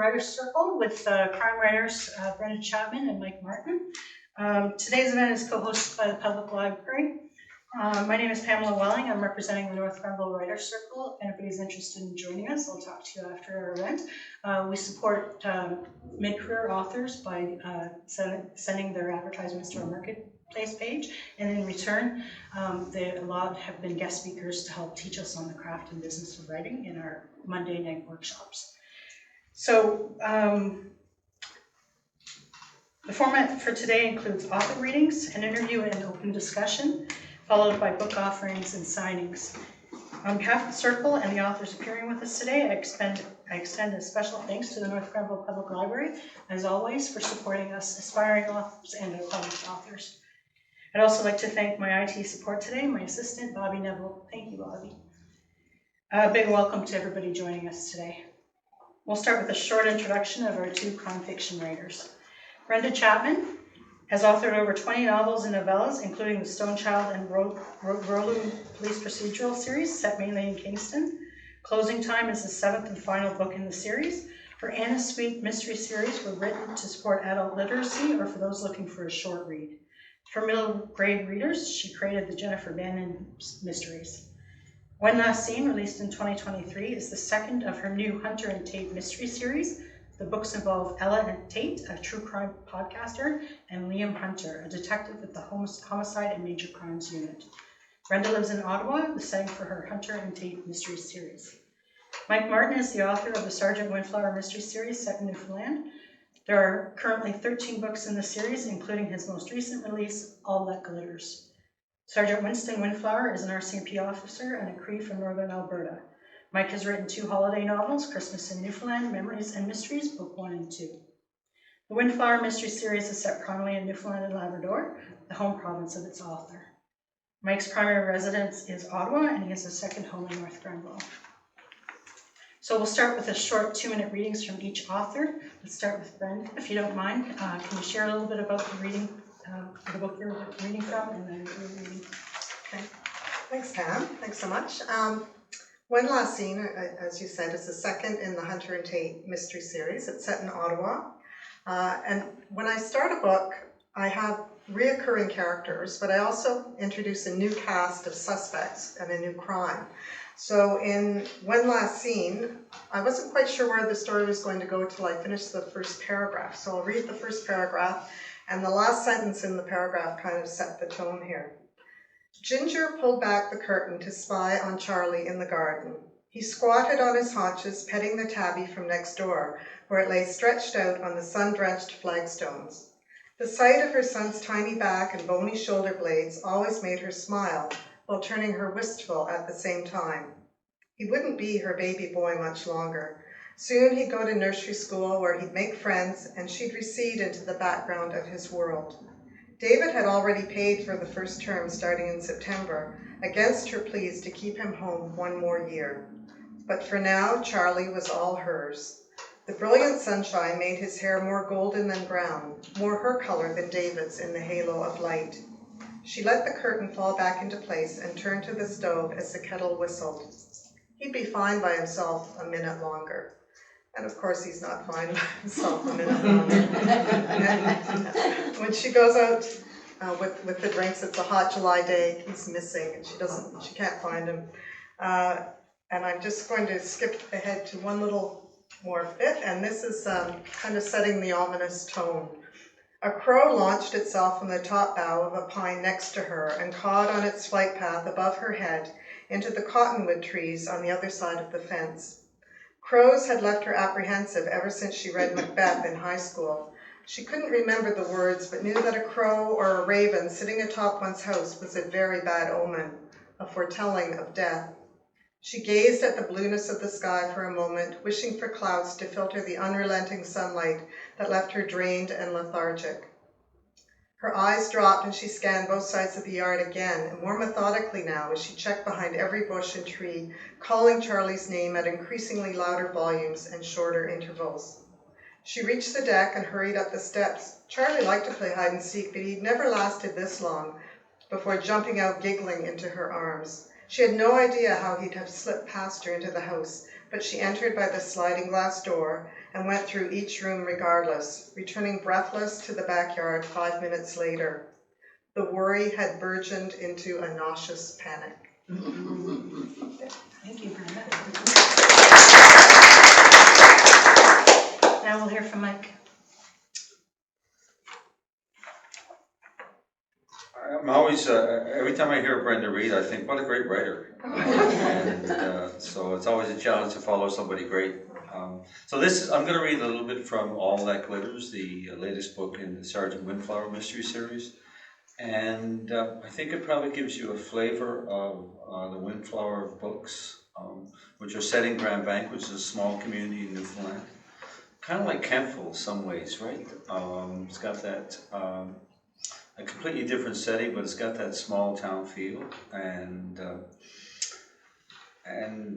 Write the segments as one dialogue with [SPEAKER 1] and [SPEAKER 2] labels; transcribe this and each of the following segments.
[SPEAKER 1] Writers Circle with crime writers Brenda Chapman and Mike Martin. Today's event is co-hosted by the Public Library. My name is Pamela Welling. I'm representing the North Grenville Writers Circle. If anybody's interested in joining us, I'll talk to you after our event. We support mid-career authors by sending their advertisements to our marketplace page, and in return, a lot have been guest speakers to help teach us on the craft and business of writing in our Monday night workshops. So the format for today includes author readings, an interview, and an open discussion, followed by book offerings and signings. On behalf of the Circle and the authors appearing with us today, I extend a special thanks to the North Grenville Public Library, as always, for supporting us aspiring authors and our published authors. I'd also like to thank my IT support today, my assistant, Bobby Neville. Thank you, Bobby. A big welcome to everybody joining us today. We'll start with a short introduction of our two crime fiction writers. Brenda Chapman has authored over 20 novels and novellas, including the Stonechild and Rouleau police procedural series set mainly in Kingston. Closing Time is the 7th and final book in the series. Her Anna Sweet mystery series were written to support adult literacy or for those looking for a short read. For middle grade readers, she created the Jennifer Bannon mysteries. When Last Seen, released in 2023, is the second of her new Hunter and Tate mystery series. The books involve Ella and Tate, a true crime podcaster, and Liam Hunter, a detective with the Homicide and Major Crimes Unit. Brenda lives in Ottawa, the setting for her Hunter and Tate mystery series. Mike Martin is the author of the Sergeant Windflower Mystery Series set in Newfoundland. There are currently 13 books in the series, including his most recent release, All That Glitters. Sergeant Winston Windflower is an RCMP officer and a Cree from Northern Alberta. Mike has written 2 holiday novels, Christmas in Newfoundland, Memories and Mysteries, Book 1 and 2. The Windflower Mystery Series is set primarily in Newfoundland and Labrador, the home province of its author. Mike's primary residence is Ottawa, and he has a second home in North Grenville. So we'll start with a short 2-minute readings from each author. Let's start with Brenda, if you don't mind. Can you share a little bit about the reading, the book you're reading from, and then your reading?
[SPEAKER 2] Okay. Thanks, Pam. Thanks so much. When Last Seen, as you said, is the second in the Hunter and Tate mystery series. It's set in Ottawa. And when I start a book, I have reoccurring characters, but I also introduce a new cast of suspects and a new crime. So in When Last Seen, I wasn't quite sure where the story was going to go till I finished the first paragraph. So I'll read the first paragraph, and the last sentence in the paragraph kind of set the tone here. Ginger pulled back the curtain to spy on Charlie in the garden. He squatted on his haunches, petting the tabby from next door, where it lay stretched out on the sun-drenched flagstones. The sight of her son's tiny back and bony shoulder blades always made her smile, while turning her wistful at the same time. He wouldn't be her baby boy much longer. Soon he'd go to nursery school, where he'd make friends, and she'd recede into the background of his world. David had already paid for the first term starting in September, against her pleas to keep him home 1 more year. But for now, Charlie was all hers. The brilliant sunshine made his hair more golden than brown, more her color than David's in the halo of light. She let the curtain fall back into place and turned to the stove as the kettle whistled. He'd be fine by himself a minute longer. And of course, he's not fine by himself a minute longer. And when she goes out with the drinks, it's a hot July day, he's missing, and she can't find him. And I'm just going to skip ahead to one little more bit, and this is kind of setting the ominous tone. A crow launched itself from the top bough of a pine next to her and cawed on its flight path above her head into the cottonwood trees on the other side of the fence. Crows had left her apprehensive ever since she read Macbeth in high school. She couldn't remember the words, but knew that a crow or a raven sitting atop one's house was a very bad omen, a foretelling of death. She gazed at the blueness of the sky for a moment, wishing for clouds to filter the unrelenting sunlight that left her drained and lethargic. Her eyes dropped and she scanned both sides of the yard again, and more methodically now as she checked behind every bush and tree, calling Charlie's name at increasingly louder volumes and shorter intervals. She reached the deck and hurried up the steps. Charlie liked to play hide and seek, but he'd never lasted this long before jumping out giggling into her arms. She had no idea how he'd have slipped past her into the house, but she entered by the sliding glass door and went through each room regardless, returning breathless to the backyard 5 minutes later. The worry had burgeoned into a nauseous panic.
[SPEAKER 1] Thank you, Brenda. Now we'll hear from Mike.
[SPEAKER 3] I'm always, every time I hear Brenda read, I think, what a great writer. So it's always a challenge to follow somebody great. I'm going to read a little bit from All That Glitters, the latest book in the Sergeant Windflower Mystery Series. And I think it probably gives you a flavor of the Windflower books, which are set in Grand Bank, which is a small community in Newfoundland. Kind of like Kentville in some ways, right? It's got that a completely different setting, but it's got that small town feel, and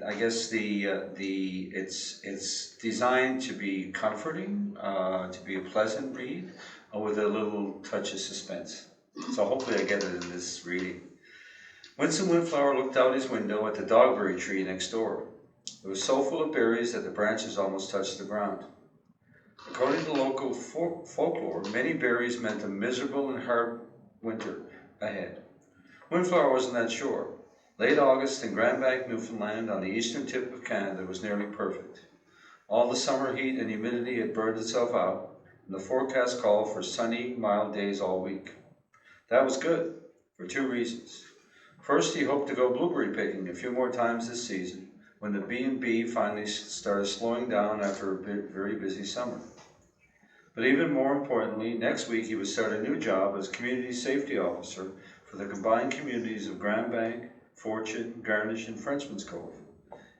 [SPEAKER 3] I guess it's designed to be comforting, to be a pleasant read, with a little touch of suspense. So hopefully I get it in this reading. Winston Windflower looked out his window at the dogberry tree next door. It was so full of berries that the branches almost touched the ground. According to local folklore, many berries meant a miserable and hard winter ahead. Windflower wasn't that sure. Late August in Grand Bank, Newfoundland, on the eastern tip of Canada, was nearly perfect. All the summer heat and humidity had burned itself out, and the forecast called for sunny, mild days all week. That was good, for two reasons. First, he hoped to go blueberry picking a few more times this season, when the B&B finally started slowing down after a very busy summer. But even more importantly, next week he would start a new job as community safety officer for the combined communities of Grand Bank, Fortune, Garnish, and Frenchman's Cove.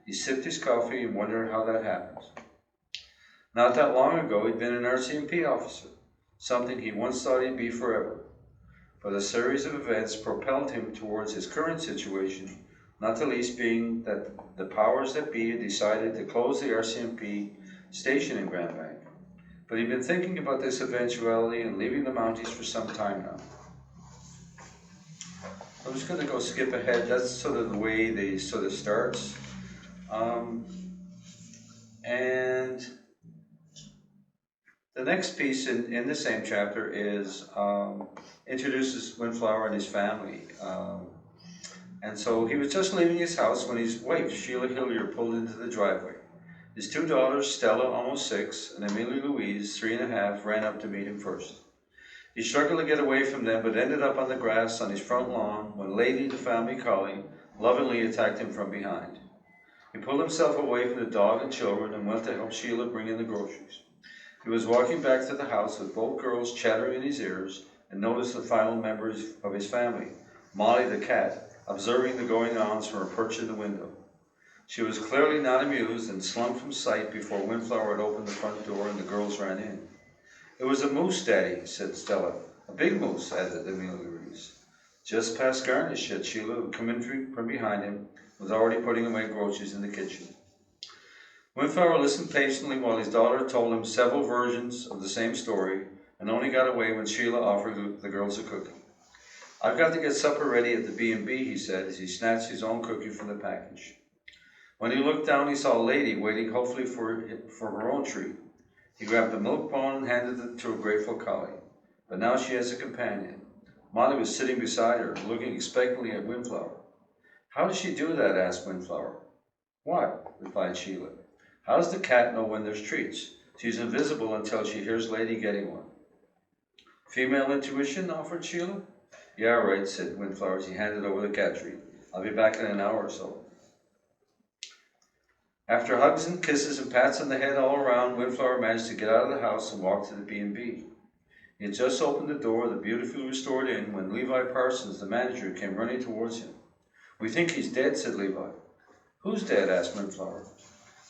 [SPEAKER 3] He sipped his coffee and wondered how that happened. Not that long ago, he'd been an RCMP officer, something he once thought he'd be forever. But a series of events propelled him towards his current situation, not the least being that the powers that be had decided to close the RCMP station in Grand Bank. But he'd been thinking about this eventuality and leaving the Mounties for some time now. I'm just going to go skip ahead. That's sort of the way they sort of starts. And the next piece in the same chapter is introduces Windflower and his family. And so he was just leaving his house when his wife, Sheila Hillier, pulled into the driveway. His two daughters, Stella, almost 6, and Amelia Louise, 3.5, ran up to meet him first. He struggled to get away from them, but ended up on the grass on his front lawn when Lady, the family collie, lovingly attacked him from behind. He pulled himself away from the dog and children and went to help Sheila bring in the groceries. He was walking back to the house with both girls chattering in his ears and noticed the final members of his family, Molly the cat, observing the going-ons from her perch in the window. She was clearly not amused and slunk from sight before Windflower had opened the front door and the girls ran in. "It was a moose, Daddy," said Stella. "A big moose," added Amelia Louise. "Just past Garnish," said Sheila, who came in from behind him, was already putting away groceries in the kitchen. Windflower listened patiently while his daughter told him several versions of the same story and only got away when Sheila offered the girls a cookie. "I've got to get supper ready at the B&B," he said as he snatched his own cookie from the package. When he looked down, he saw a lady waiting hopefully for her own treat. He grabbed a milk bone and handed it to a grateful collie. But now she has a companion. Molly was sitting beside her, looking expectantly at Windflower. "How does she do that?" asked Windflower. "What?" replied Sheila. "How does the cat know when there's treats? She's invisible until she hears Lady getting one." "Female intuition?" offered Sheila. "Yeah, right," said Windflower as he handed over the cat treat. "I'll be back in an hour or so." After hugs and kisses and pats on the head all around, Windflower managed to get out of the house and walk to the B&B. He had just opened the door of the beautifully restored inn when Levi Parsons, the manager, came running towards him. "We think he's dead," said Levi. "Who's dead?" asked Windflower.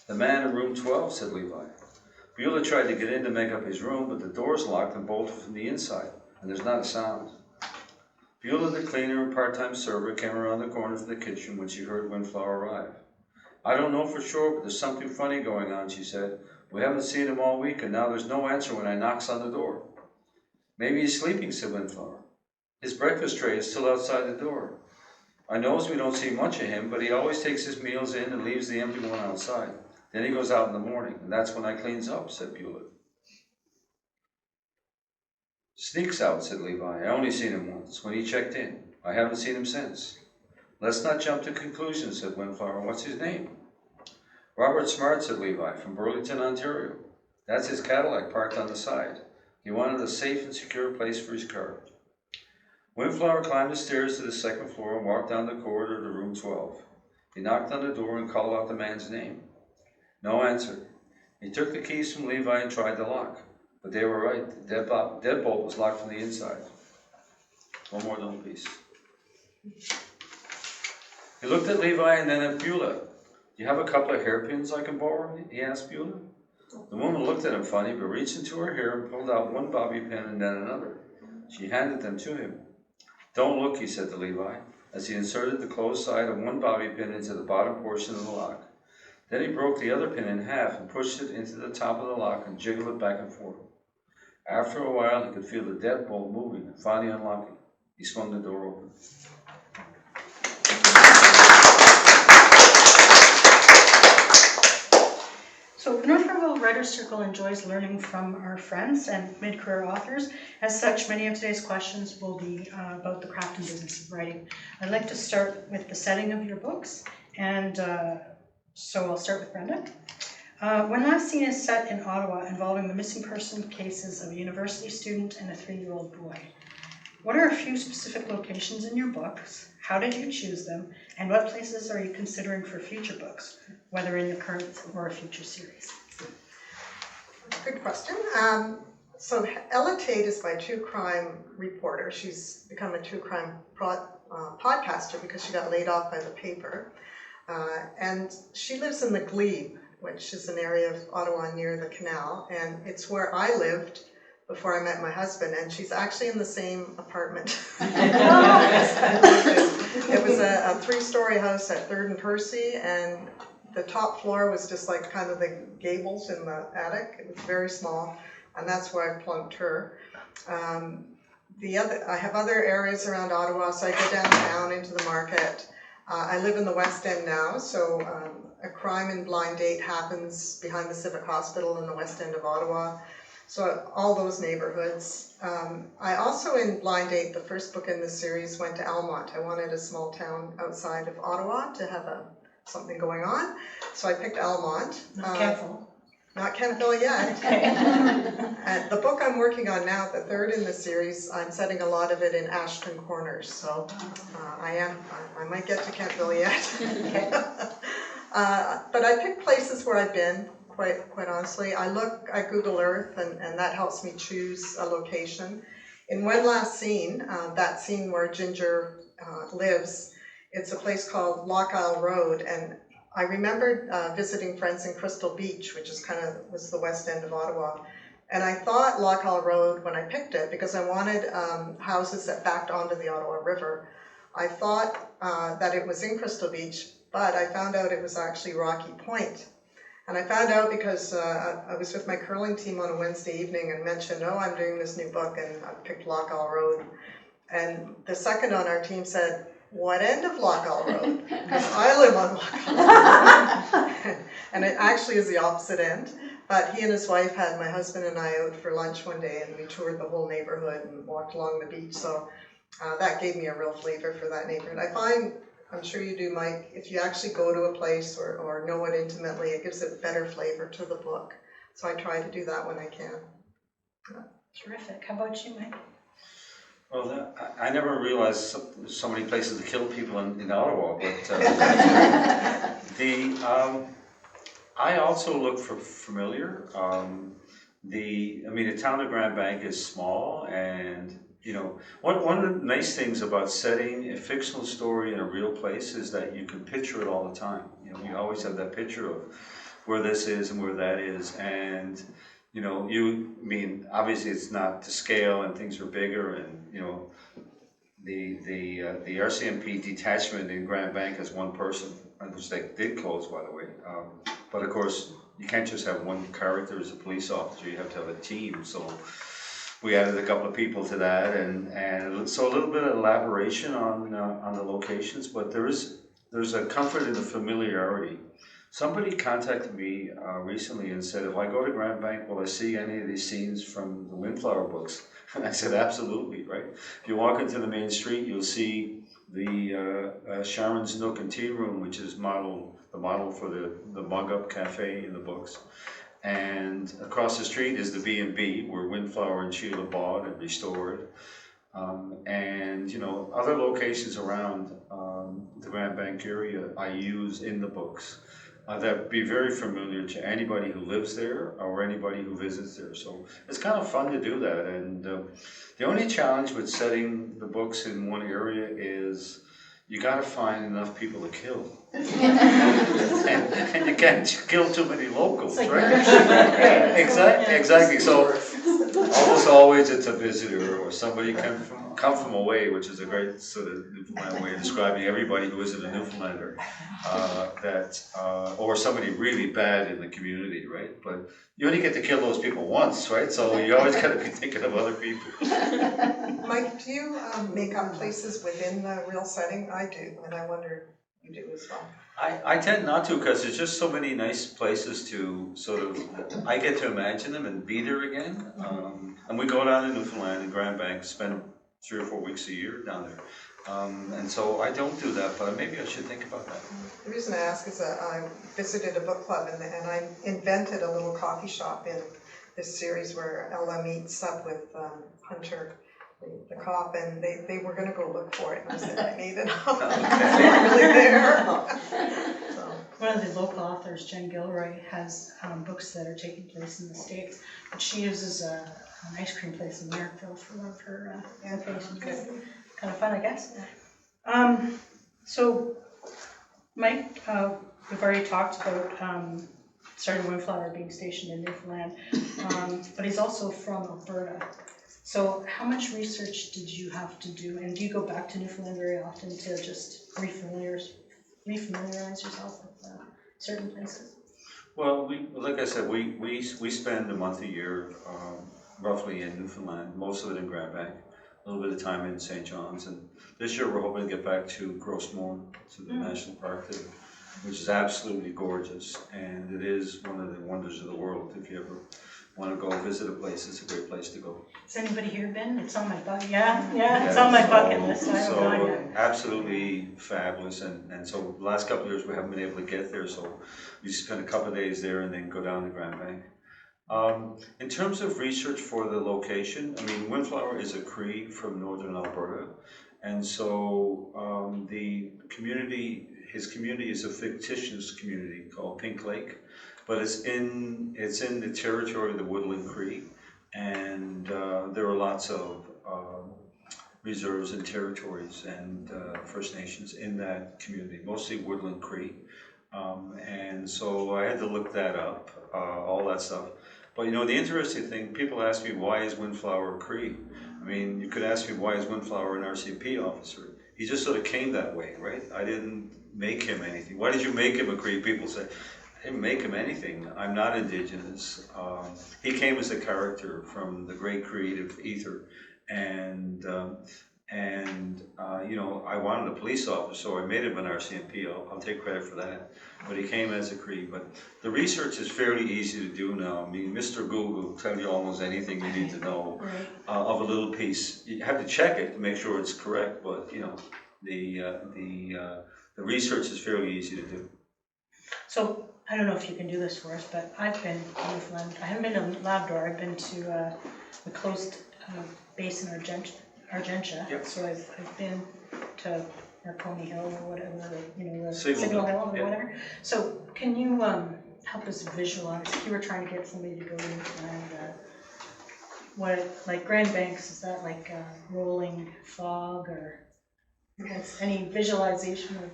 [SPEAKER 3] "The man in room 12, said Levi. "Beulah tried to get in to make up his room, but the door's locked and bolted from the inside, and there's not a sound." Beulah, the cleaner and part-time server, came around the corner from the kitchen when she heard Windflower arrive. "I don't know for sure, but there's something funny going on," she said. "We haven't seen him all week, and now there's no answer when I knocks on the door." "Maybe he's sleeping," said Windflower. "His breakfast tray is still outside the door. I knows we don't see much of him, but he always takes his meals in and leaves the empty one outside. Then he goes out in the morning, and that's when I cleans up, said Beulah. Sneaks out, said Levi. I only seen him once, when he checked in. I haven't seen him since. Let's not jump to conclusions, said Windflower. What's his name? Robert Smart, said Levi, from Burlington, Ontario. That's his Cadillac parked on the side. He wanted a safe and secure place for his car. Windflower climbed the stairs to the second floor and walked down the corridor to room 12. He knocked on the door and called out the man's name. No answer. He took the keys from Levi and tried the lock. But they were right. The deadbolt was locked from the inside. One more little piece. He looked at Levi and then at Beulah. Do you have a couple of hairpins I can borrow? He asked Beulah. The woman looked at him funny, but reached into her hair and pulled out one bobby pin and then another. She handed them to him. Don't look, he said to Levi, as he inserted the closed side of one bobby pin into the bottom portion of the lock. Then he broke the other pin in half and pushed it into the top of the lock and jiggled it back and forth. After a while, he could feel the deadbolt moving and finally unlocking. He swung the door open.
[SPEAKER 1] So the North Grenville Writers Circle enjoys learning from our friends and mid-career authors. As such, many of today's questions will be about the craft and business of writing. I'd like to start with the setting of your books, and so I'll start with Brenda. When Last Seen is set in Ottawa, involving the missing person cases of a university student and a 3-year-old boy. What are a few specific locations in your books? How did you choose them? And what places are you considering for future books, whether in your current or a future series?
[SPEAKER 2] Good question. So Ella Tate is my true crime reporter. She's become a true crime podcaster because she got laid off by the paper. And she lives in the Glebe, which is an area of Ottawa near the canal. And it's where I lived before I met my husband, and she's actually in the same apartment. It was a 3-story house at 3rd and Percy, and the top floor was just like kind of the gables in the attic. It was very small, and that's where I plunked her. I have other areas around Ottawa, so I go downtown into the market. I live in the West End now, so a crime in Blind Date happens behind the Civic Hospital in the West End of Ottawa. So all those neighborhoods. I also, in Blind Date, the first book in this series, went to Almont. I wanted a small town outside of Ottawa to have something going on. So I picked Almont.
[SPEAKER 1] Not Kentville.
[SPEAKER 2] Not Kentville yet.
[SPEAKER 1] Okay.
[SPEAKER 2] The book I'm working on now, the third in the series, I'm setting a lot of it in Ashton Corners. So I might get to Kentville yet.
[SPEAKER 1] Okay.
[SPEAKER 2] But I picked places where I've been. Quite honestly, I Google Earth, and that helps me choose a location. In When Last Seen, that scene where Ginger lives, it's a place called Loch Isle Road, and I remembered visiting friends in Crystal Beach, which is was the west end of Ottawa, and I thought Loch Isle Road when I picked it because I wanted houses that backed onto the Ottawa River. I thought that it was in Crystal Beach, but I found out it was actually Rocky Point. And I found out because I was with my curling team on a Wednesday evening and mentioned, I'm doing this new book, and I picked Loch Isle Road. And the second on our team said, what end of Loch Isle Road? Because I live on Loch Isle Road. And it actually is the opposite end. But he and his wife had my husband and I out for lunch one day, and we toured the whole neighborhood and walked along the beach. So that gave me a real flavor for that neighborhood. I find, I'm sure you do, Mike, if you actually go to a place or know it intimately, it gives it better flavor to the book. So I try to do that when I can.
[SPEAKER 1] Terrific. How about you, Mike?
[SPEAKER 3] Well, I never realized so many places to kill people in Ottawa, but I also look for familiar. The town of Grand Bank is small, and one of the nice things about setting a fictional story in a real place is that you can picture it all the time. You always have that picture of where this is and where that is, and obviously it's not to scale and things are bigger, and the RCMP detachment in Grand Bank is one person, which they did close, by the way. But of course, you can't just have one character as a police officer. You have to have a team. So we added a couple of people to that, and so a little bit of elaboration on the locations. But there's a comfort in the familiarity. Somebody contacted me recently and said, if I go to Grand Bank, will I see any of these scenes from the Windflower books? And I said, absolutely, right? If you walk into the main street, you'll see the Sharon's Nook and Tea Room, which is the model for the Mug Up Cafe in the books. And across the street is the B&B, where Windflower and Sheila bought and restored. And other locations around the Grand Bank area I use in the books that be very familiar to anybody who lives there or anybody who visits there. So it's kind of fun to do that. And the only challenge with setting the books in one area is you got to find enough people to kill. and you can't kill too many locals, right? Yeah, exactly. So almost always it's a visitor or somebody come from away, which is a great sort of Newfoundland way of describing everybody who isn't a Newfoundlander, or somebody really bad in the community, right? But you only get to kill those people once, right? So you always got to be thinking of other people.
[SPEAKER 2] Mike, do you make up places within the real setting? I do, and I wonder if you do as well.
[SPEAKER 3] I tend not to, because there's just so many nice places to sort of, I get to imagine them and be there again. And we go down to Newfoundland and Grand Bank, spend 3 or 4 weeks a year down there. And so I don't do that, but maybe I should think about that.
[SPEAKER 2] The reason I ask is that I visited a book club and I invented a little coffee shop in this series where Ella meets up with Hunter, the cop, and they were going to go look for it, and I said I made it up. It's not really there. So.
[SPEAKER 1] One of the local authors, Jen Gilroy, has books that are taking place in the States, but she uses an ice cream place in Markville for one of her locations. Kind of fun, I guess. So, Mike, we've already talked about starting Windflower being stationed in Newfoundland, but he's also from Alberta. So how much research did you have to do, and do you go back to Newfoundland very often to just refamiliarize yourself with certain places?
[SPEAKER 3] Well, like I said, we spend a month a year roughly in Newfoundland, most of it in Grand Bank, a little bit of time in St. John's, and this year we're hoping to get back to Grossmore, to the National Park there, which is absolutely gorgeous, and it is one of the wonders of the world. If you ever want to go visit a place, it's a great place to go.
[SPEAKER 1] Has anybody here been? It's on my bucket. Yeah, it's on my bucket list.
[SPEAKER 3] Absolutely fabulous, and so the last couple of years we haven't been able to get there, so we spend a couple of days there and then go down to Grand Bank. In terms of research for the location, I mean, Windflower is a Cree from northern Alberta, and so his community is a fictitious community called Pink Lake, but it's in the territory of the Woodland Cree, and there are lots of reserves and territories and First Nations in that community, mostly Woodland Cree, and so I had to look that up, all that stuff. But the interesting thing, people ask me, why is Windflower a Cree? I mean, you could ask me, why is Windflower an RCMP officer? He just sort of came that way, right? I didn't make him anything. Why did you make him a Cree? People say, I didn't make him anything. I'm not Indigenous. He came as a character from the great creative ether. And I wanted a police officer, so I made him an RCMP. I'll take credit for that. But he came as a Cree. But the research is fairly easy to do now. I mean, Mr. Google will tell you almost anything you need to know of a little piece. You have to check it to make sure it's correct, but the research is fairly easy to do. So
[SPEAKER 1] I don't know if you can do this for us, but I've been in Newfoundland. I haven't been to Labrador. I've been to the closed base in Argentia.
[SPEAKER 3] Yep.
[SPEAKER 1] So I've been to Marconi Hill or whatever, the
[SPEAKER 3] Signal
[SPEAKER 1] Hill or
[SPEAKER 3] yep.
[SPEAKER 1] whatever. So can you help us visualize? If you were trying to get somebody to go to Newfoundland, like Grand Banks, is that like rolling fog or any visualization of?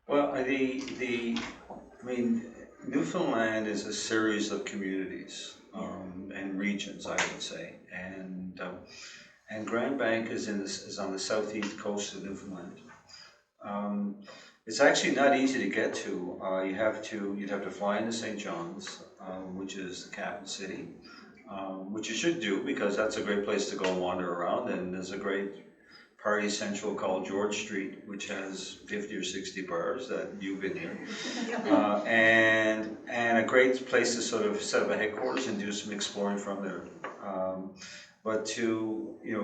[SPEAKER 3] Well, Newfoundland is a series of communities and regions, I would say, and Grand Bank is on the southeast coast of Newfoundland. It's actually not easy to get to. You'd have to fly into St. John's, which is the capital city, which you should do because that's a great place to go wander around, and there's a great party central called George Street, which has 50 or 60 bars that you've been here, and a great place to sort of set up a headquarters and do some exploring from there. But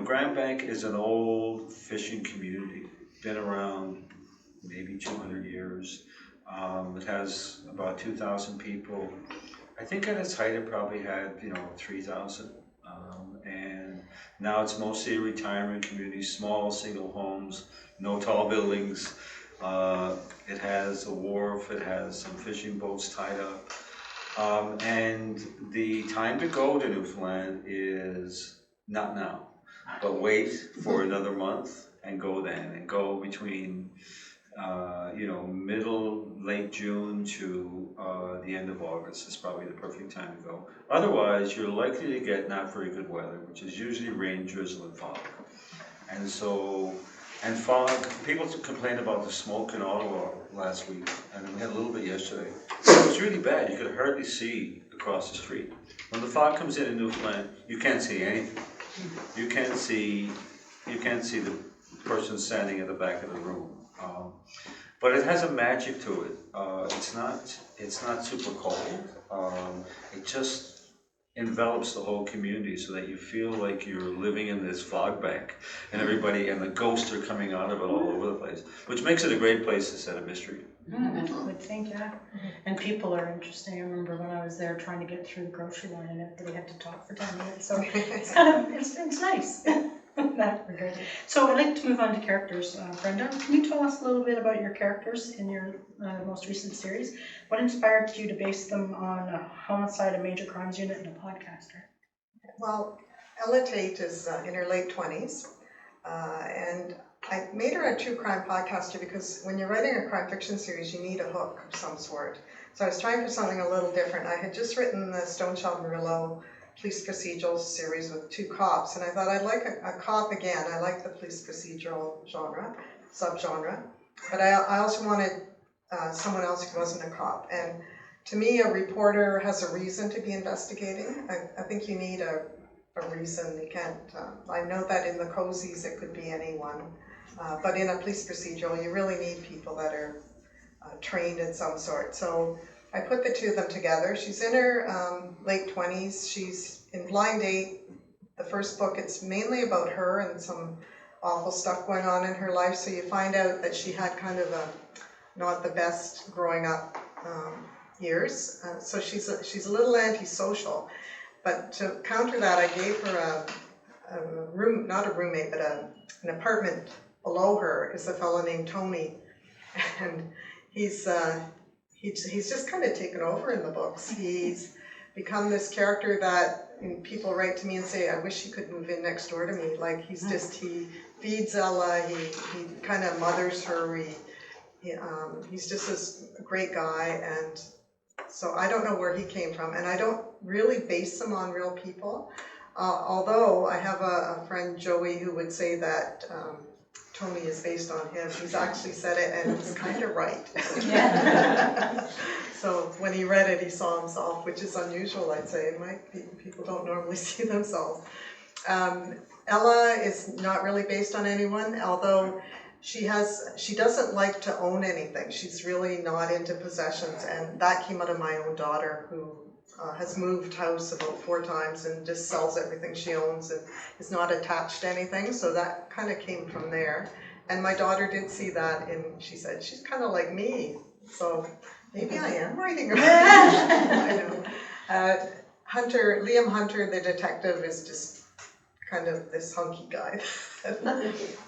[SPEAKER 3] Grand Bank is an old fishing community, been around maybe 200 years. It has about 2,000 people. I think at its height it probably had 3,000. And now it's mostly a retirement community, small single homes, no tall buildings. It has a wharf, it has some fishing boats tied up. And the time to go to Newfoundland is not now, but wait for another month and go then, and go between late June to the end of August is probably the perfect time to go. Otherwise, you're likely to get not very good weather, which is usually rain, drizzle, and fog. And fog, people complained about the smoke in Ottawa last week, and we had a little bit yesterday. It was really bad. You could hardly see across the street. When the fog comes in Newfoundland, you can't see anything. You can't see the person standing at the back of the room. But it has a magic to it. It's not super cold. It just envelops the whole community so that you feel like you're living in this fog bank, and the ghosts are coming out of it all over the place, which makes it a great place to set a mystery.
[SPEAKER 1] I would think, yeah. And people are interesting. I remember when I was there trying to get through the grocery line and everybody had to talk for 10 minutes. So it's it's nice. That regard. So I'd like to move on to characters. Brenda, can you tell us a little bit about your characters in your most recent series? What inspired you to base them on a homicide, a major crimes unit, and a podcaster?
[SPEAKER 2] Well, Ella Tate is in her late 20s, and I made her a true crime podcaster because when you're writing a crime fiction series, you need a hook of some sort. So I was trying for something a little different. I had just written the Stonechild and Rouleau police procedural series with 2 cops, and I thought I'd like a cop again. I like the police procedural subgenre, but I also wanted someone else who wasn't a cop. And to me, a reporter has a reason to be investigating. I think you need a reason. You can't, I know that in the cozies it could be anyone, but in a police procedural you really need people that are trained in some sort. So I put the 2 of them together. She's in her late 20s. She's in Blind Date. The first book, it's mainly about her and some awful stuff going on in her life. So you find out that she had kind of not the best growing up years. So she's a little antisocial. But to counter that, I gave her a room, not a roommate, but an apartment below her is a fellow named Tony. And he's just kind of taken over in the books. He's become this character that people write to me and say, I wish he could move in next door to me. Like he feeds Ella, he kind of mothers her, he's just this great guy. And so I don't know where he came from, and I don't really base them on real people. Although I have a friend, Joey, who would say that Tony is based on him. He's actually said it, and he's kind of right. Yeah. So when he read it, he saw himself, which is unusual, I'd say. People don't normally see themselves. Ella is not really based on anyone, although she doesn't like to own anything. She's really not into possessions, and that came out of my own daughter, who has moved house about 4 times and just sells everything she owns and is not attached to anything. So that kind of came from there. And my daughter did see that, and she said, she's kind of like me. So maybe I am writing her. I know. Liam Hunter, the detective, is just kind of this hunky guy.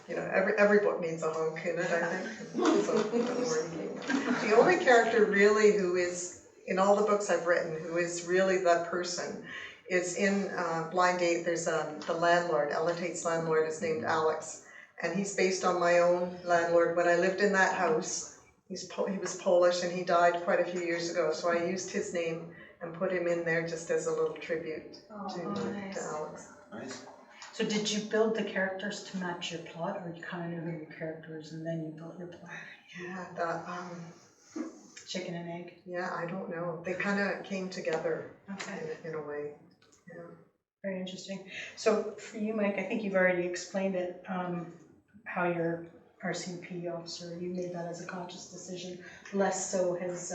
[SPEAKER 2] Every book needs a hunk in it, I think. So I don't know where he came from. The only character really who is, in all the books I've written, who is really that person, is in Blind Date. There's the landlord, Ella Tate's landlord, is named Alex, and he's based on my own landlord. When I lived in that house, he was Polish, and he died quite a few years ago, so I used his name and put him in there just as a little tribute to Alex.
[SPEAKER 3] Nice.
[SPEAKER 1] So did you build the characters to match your plot, or you kind of knew your characters and then you built your plot?
[SPEAKER 2] Yeah,
[SPEAKER 1] Chicken and egg?
[SPEAKER 2] Yeah, I don't know. They kind of came together in a way. Yeah.
[SPEAKER 1] Very interesting. So for you, Mike, I think you've already explained it. how your RCMP officer, you made that as a conscious decision, less so his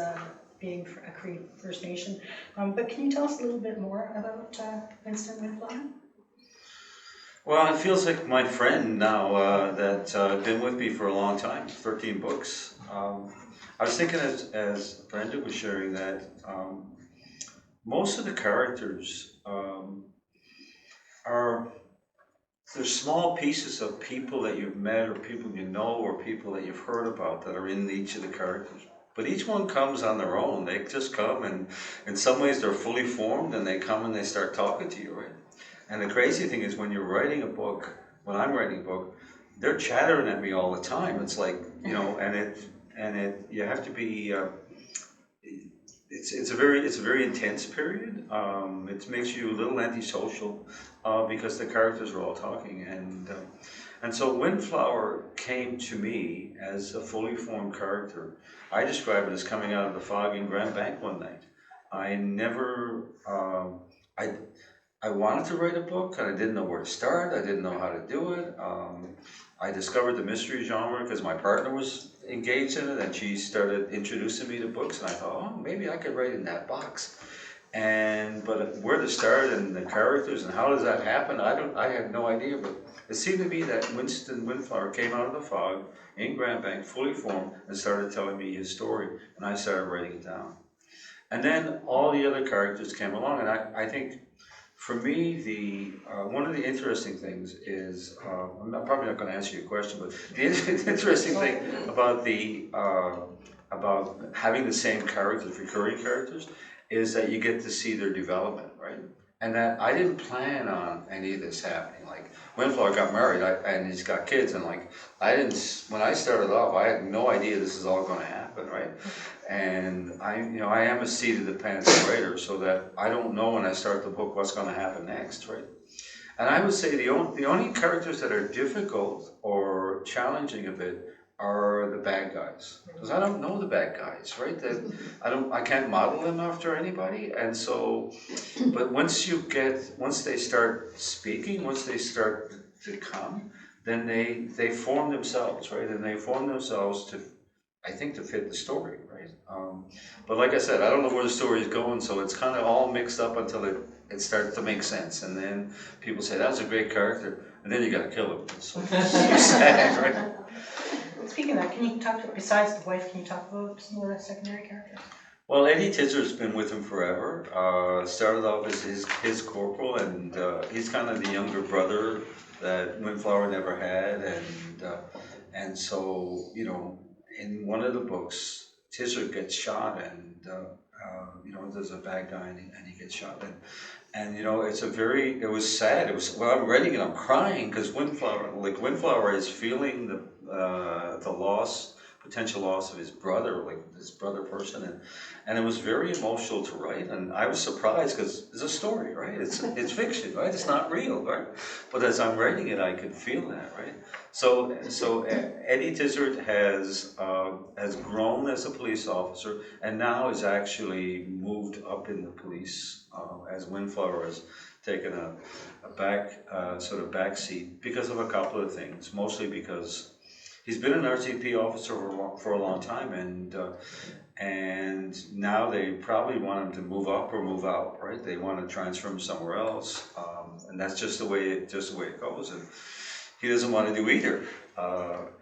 [SPEAKER 1] being a Cree First Nation. But can you tell us a little bit more about Winston Windflower?
[SPEAKER 3] Well, it feels like my friend now that's been with me for a long time, 13 books. I was thinking as Brenda was sharing that most of the characters they're small pieces of people that you've met or people you know or people that you've heard about that are in each of the characters. But each one comes on their own. They just come, and in some ways they're fully formed, and they come and they start talking to you, right? And the crazy thing is when you're writing a book, when I'm writing a book, they're chattering at me all the time. It's like, you know, you have to be, it's a very intense period. It makes you a little antisocial because the characters are all talking, and so Windflower came to me as a fully formed character. I describe it as coming out of the fog in Grand Bank one night. I never, I wanted to write a book and I didn't know where to start. I didn't know how to do it. I discovered the mystery genre because my partner was engaged in it, and she started introducing me to books, and I thought, oh, maybe I could write in that box. But where to start and the characters and how does that happen, I had no idea. But it seemed to me that Winston Windflower came out of the fog in Grand Bank, fully formed, and started telling me his story, and I started writing it down. And then all the other characters came along, and I think for me, one of the interesting things is, I'm probably not going to answer your question, but the interesting thing about having the same characters, recurring characters, is that you get to see their development, right? And that I didn't plan on any of this happening. Like Windflower got married, and he's got kids, and like when I started off, I had no idea this is all going to happen, right? And I am a seat of the pants writer, so that I don't know when I start the book what's going to happen next, right? And I would say the only characters that are difficult or challenging a bit are the bad guys, because I don't know the bad guys, right? I can't model them after anybody, and so, but once they start speaking, once they start to come, then they form themselves, right? And they form themselves to fit the story, right? But like I said, I don't know where the story is going, so it's kind of all mixed up until it starts to make sense, and then people say that was a great character, and then you got to kill him. So sad, right?
[SPEAKER 1] Speaking of that, can you talk, besides the wife, can you talk about some of the secondary characters?
[SPEAKER 3] Well, Eddie Tizer's been with him forever. Started off as his corporal, and he's kind of the younger brother that Windflower never had, and so, you know, in one of the books, Tizer gets shot, and there's a bad guy, and he gets shot, and you know, it was sad. I'm writing it, I'm crying because Windflower is feeling the potential loss of his brother, like this brother person, and it was very emotional to write, and I was surprised because it's a story, right? It's fiction, right? It's not real, right? But as I'm writing it, I could feel that, right? So Eddie Tizard has grown as a police officer, and now is actually moved up in the police as Windflower has taken a back seat because of a couple of things, mostly because he's been an RCP officer for a long time, and now they probably want him to move up or move out, right? They want to transfer him somewhere else, and that's just the way it goes. And he doesn't want to do either,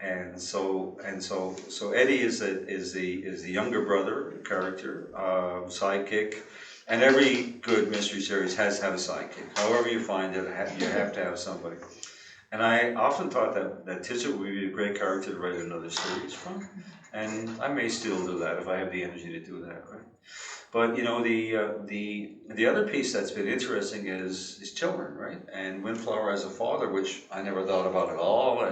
[SPEAKER 3] and so Eddie is the younger brother character, sidekick, and every good mystery series has to have a sidekick. However you find it, you have to have somebody. And I often thought that Tizer would be a great character to write another series from, and I may still do that if I have the energy to do that, right? But you know, the other piece that's been interesting is children, right? And Windflower as a father, which I never thought about at all,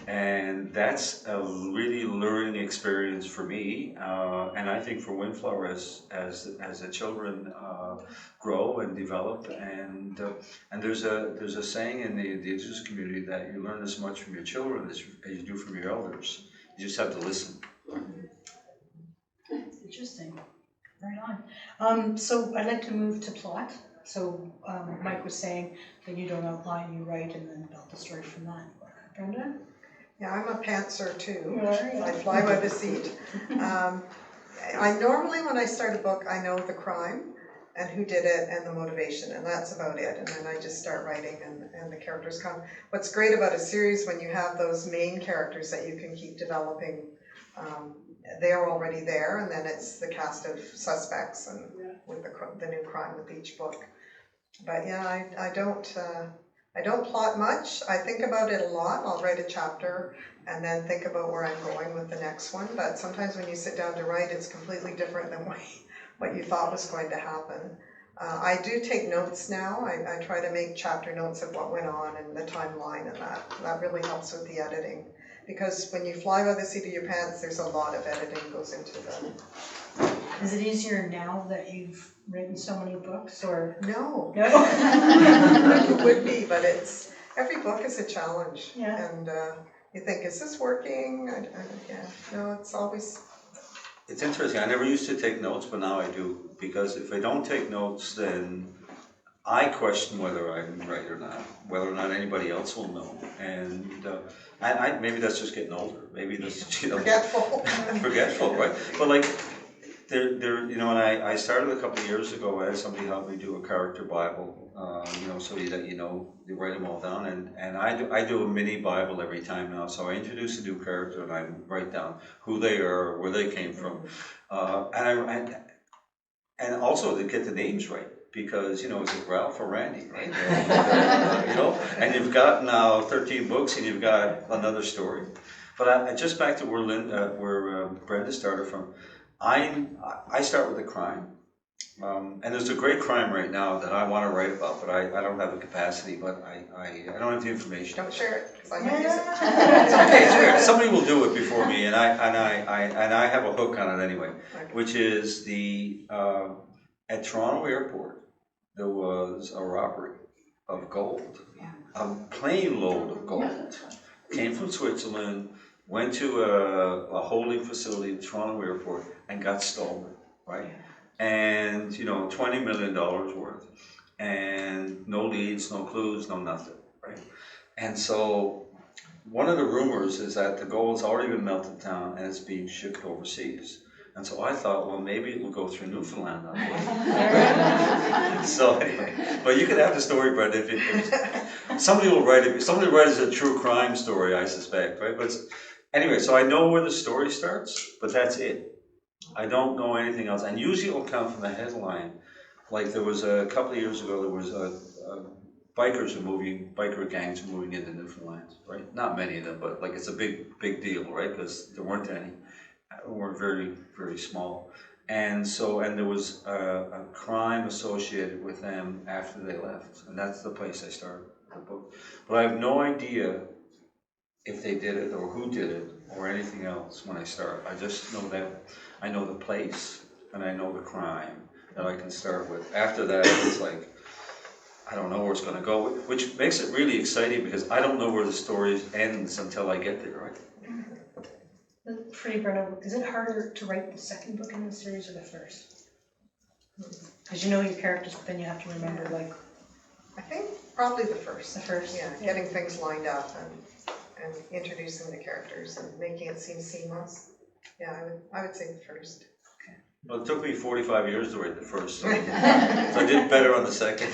[SPEAKER 3] and that's a really learning experience for me, and I think for Windflower as the children grow and develop, and there's a saying in the Indigenous community that you learn as much from your children as you do from your elders. You just have to listen.
[SPEAKER 1] Interesting. Right on. So I'd like to move to plot. So Mike was saying that you don't outline, you write, and then build the story from that. Brenda?
[SPEAKER 2] Yeah, I'm a pantser too.
[SPEAKER 1] Yeah.
[SPEAKER 2] I fly by the seat. I normally, when I start a book, I know the crime and who did it and the motivation, and that's about it. And then I just start writing and the characters come. What's great about a series when you have those main characters that you can keep developing, they're already there, and then it's the cast of suspects and with the new crime with each book. But yeah, I don't plot much. I think about it a lot. I'll write a chapter and then think about where I'm going with the next one. But sometimes when you sit down to write, it's completely different than what you thought was going to happen. I do take notes now. I try to make chapter notes of what went on and the timeline, and that really helps with the editing. Because when you fly by the seat of your pants, there's a lot of editing goes into them.
[SPEAKER 1] Is it easier now that you've written so many books, or?
[SPEAKER 2] No.
[SPEAKER 1] No?
[SPEAKER 2] It would be, but every book is a challenge.
[SPEAKER 1] Yeah.
[SPEAKER 2] And you think, is this working? No, it's always...
[SPEAKER 3] It's interesting. I never used to take notes, but now I do. Because if I don't take notes, then I question whether I'm right or not, whether or not anybody else will know. And I maybe that's just getting older. Maybe that's,
[SPEAKER 2] Forgetful.
[SPEAKER 3] forgetful, right? But like, when I started a couple of years ago, I had somebody help me do a character Bible, so that you write them all down. And I do a mini Bible every time now. So I introduce a new character and I write down who they are, where they came from, and also to get the names right. Because, is it Ralph or Randy, right? And you've got now 13 books and you've got another story. But just back to where Brenda started from, I start with the crime. And there's a great crime right now that I want to write about, but I don't have the capacity, but I don't have the information.
[SPEAKER 2] Don't share it, because I might use it.
[SPEAKER 3] It's okay, it's weird. Somebody will do it before me, and I have a hook on it anyway, which is at Toronto Airport, there was a robbery of gold, a plane load of gold. Came from Switzerland, went to a holding facility at Toronto Airport and got stolen, right? And, $20 million worth. And no leads, no clues, no nothing, right? And so one of the rumors is that the gold's already been melted down and it's being shipped overseas. And so I thought, well, maybe it will go through Newfoundland. So anyway, but you could have the story, Brenda. If somebody will write it. Somebody will write it as a true crime story, I suspect, right? But anyway, so I know where the story starts, but that's it. I don't know anything else. And usually it will come from the headline. Like there was a couple of years ago, there was biker gangs were moving into Newfoundland, right? Not many of them, but like it's a big deal, right? Because there weren't any. Were very, very small. And there was a crime associated with them after they left. And that's the place I started the book. But I have no idea if they did it or who did it or anything else when I start. I just know that I know the place and I know the crime that I can start with. After that, it's like, I don't know where it's going to go, which makes it really exciting because I don't know where the story ends until I get there, right?
[SPEAKER 1] For you, Brenda, is it harder to write the second book in the series or the first? Because you know your characters, but then you have to remember,
[SPEAKER 2] I think probably the first.
[SPEAKER 1] The first.
[SPEAKER 2] Yeah, getting things lined up and introducing the characters and making it seem seamless. Yeah, I would say the first.
[SPEAKER 1] Okay.
[SPEAKER 3] Well, it took me 45 years to write the first, so I did better on the second.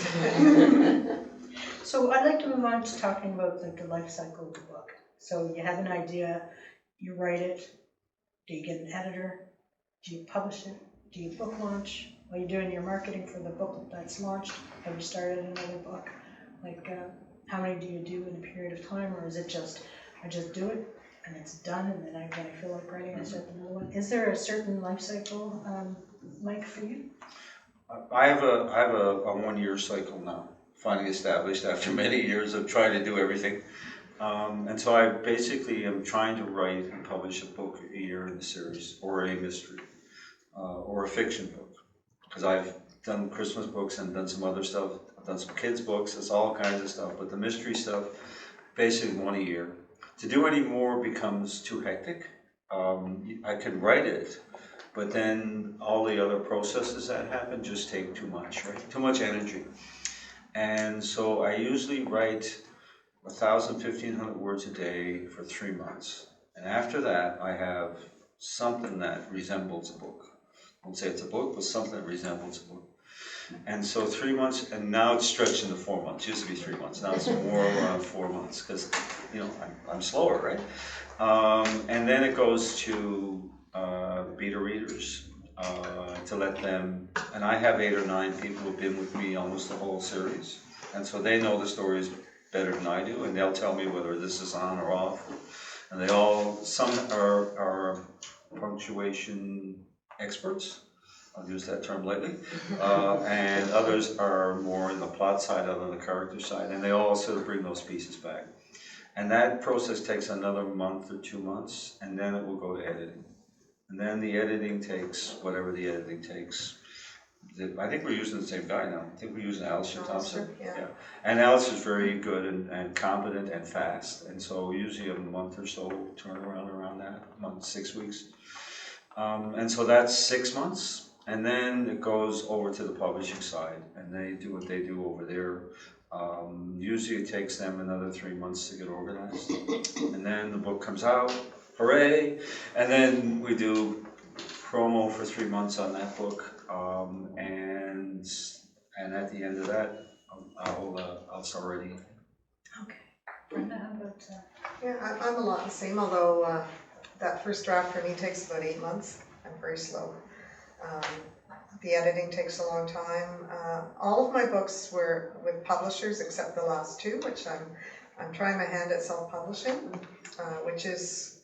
[SPEAKER 1] So I'd like to move on to talking about the life cycle of the book. So you have an idea. You write it, do you get an editor, do you publish it, do you book launch, are you doing your marketing for the book that's launched, have you started another book, how many do you do in a period of time, or is it just, I just do it and it's done and then when I feel like writing I start another one? Is there a certain life cycle, Mike, for you?
[SPEAKER 3] I have a 1-year cycle now, finally established after many years of trying to do everything. And so I basically am trying to write and publish a book a year in the series, or a mystery, or a fiction book. Because I've done Christmas books and done some other stuff. I've done some kids' books, it's all kinds of stuff. But the mystery stuff, basically 1 a year. To do any more becomes too hectic. I can write it, but then all the other processes that happen just take too much, right? Too much energy. And so I usually write 1,000, 1,500 words a day for 3 months. And after that, I have something that resembles a book. I won't say it's a book, but something that resembles a book. And so 3 months, and now it's stretched into 4 months. It used to be 3 months. Now it's more around 4 months because, you know, I'm slower, right? And then it goes to beta readers to let them, and I have 8 or 9 people who've been with me almost the whole series. And so they know the stories better than I do, and they'll tell me whether this is on or off. And they all, some are punctuation experts. I'll use that term lightly, and others are more in the plot side other than the character side, and they all sort of bring those pieces back. And that process takes another month or 2 months, and then it will go to editing. And then the editing takes whatever the editing takes. I think we're using the same guy now. I think we're using Alistair Thompson.
[SPEAKER 2] Yeah.
[SPEAKER 3] And Alistair's very good and competent and fast, and so usually a month or so turnaround around that, a month, 6 weeks. And so that's 6 months. And then it goes over to the publishing side, and they do what they do over there. Usually it takes them another 3 months to get organized. And then the book comes out, hooray! And then we do promo for 3 months on that book. And at the end of that, I'll start writing.
[SPEAKER 1] Okay. Brenda, how about
[SPEAKER 2] Yeah, I'm a lot the same, although that first draft for me takes about 8 months. I'm very slow. The editing takes a long time. All of my books were with publishers except the last 2, which I'm trying my hand at self-publishing, which is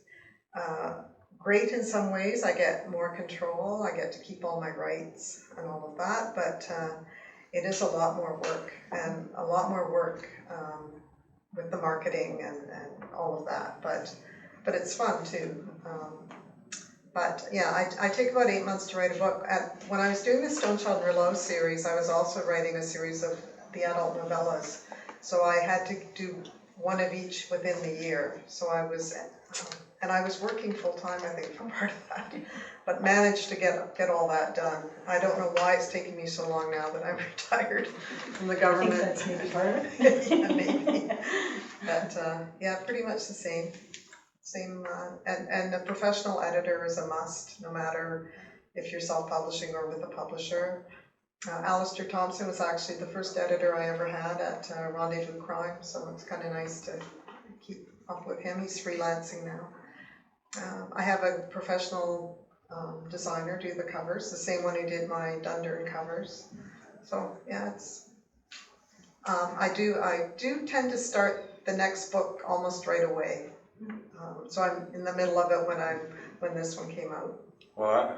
[SPEAKER 2] great in some ways. I get more control. I get to keep all my rights and all of that, but it is a lot more work, and a lot more work with the marketing and all of that. But it's fun too. But yeah, I take about 8 months to write a book. When I was doing the Stonechild and Rouleau series, I was also writing a series of the adult novellas. So I had to do one of each within the year. So I was working full time, I think, for part of that, but managed to get all that done. I don't know why it's taking me so long now that I'm retired from the government.
[SPEAKER 1] I think that's maybe part of it.
[SPEAKER 2] Yeah, maybe. But yeah, pretty much the same. And a professional editor is a must, no matter if you're self-publishing or with a publisher. Alistair Thompson was actually the first editor I ever had at Rendezvous Crime, so it's kind of nice to keep up with him. He's freelancing now. I have a professional designer do the covers, the same one who did my Dundurn covers. So yeah, it's I do tend to start the next book almost right away. So I'm in the middle of it when this one came out.
[SPEAKER 3] Well,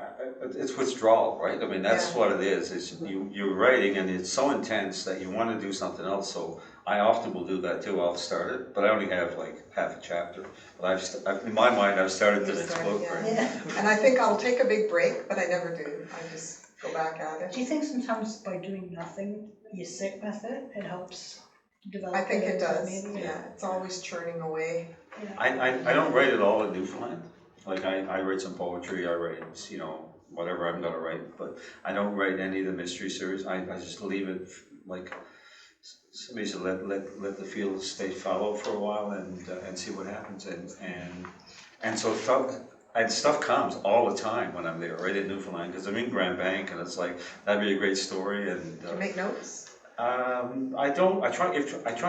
[SPEAKER 3] it's withdrawal, right? I mean, that's what it is. It's you're writing, and it's so intense that you want to do something else. So I often will do that too. I'll start it, but I only have like half a chapter. But in my mind, I've started the next book.
[SPEAKER 2] Yeah.
[SPEAKER 3] Right?
[SPEAKER 1] Yeah.
[SPEAKER 2] And I think I'll take a big break, but I never do. I just go back at it.
[SPEAKER 1] Do you think sometimes by doing nothing, you stick with it? It helps develop.
[SPEAKER 2] I think it does.
[SPEAKER 1] Maybe?
[SPEAKER 2] Yeah, it's always churning away.
[SPEAKER 1] Yeah.
[SPEAKER 3] I don't write at all in Newfoundland. Like I write some poetry. I write whatever I'm gonna write, but I don't write any of the mystery series. I just leave it like somebody should let the field stay fallow for a while and see what happens and so stuff comes all the time when I'm there, right in Newfoundland, because I'm in Grand Bank and it's like that'd be a great story. And
[SPEAKER 2] Do you make notes?
[SPEAKER 3] I don't. I try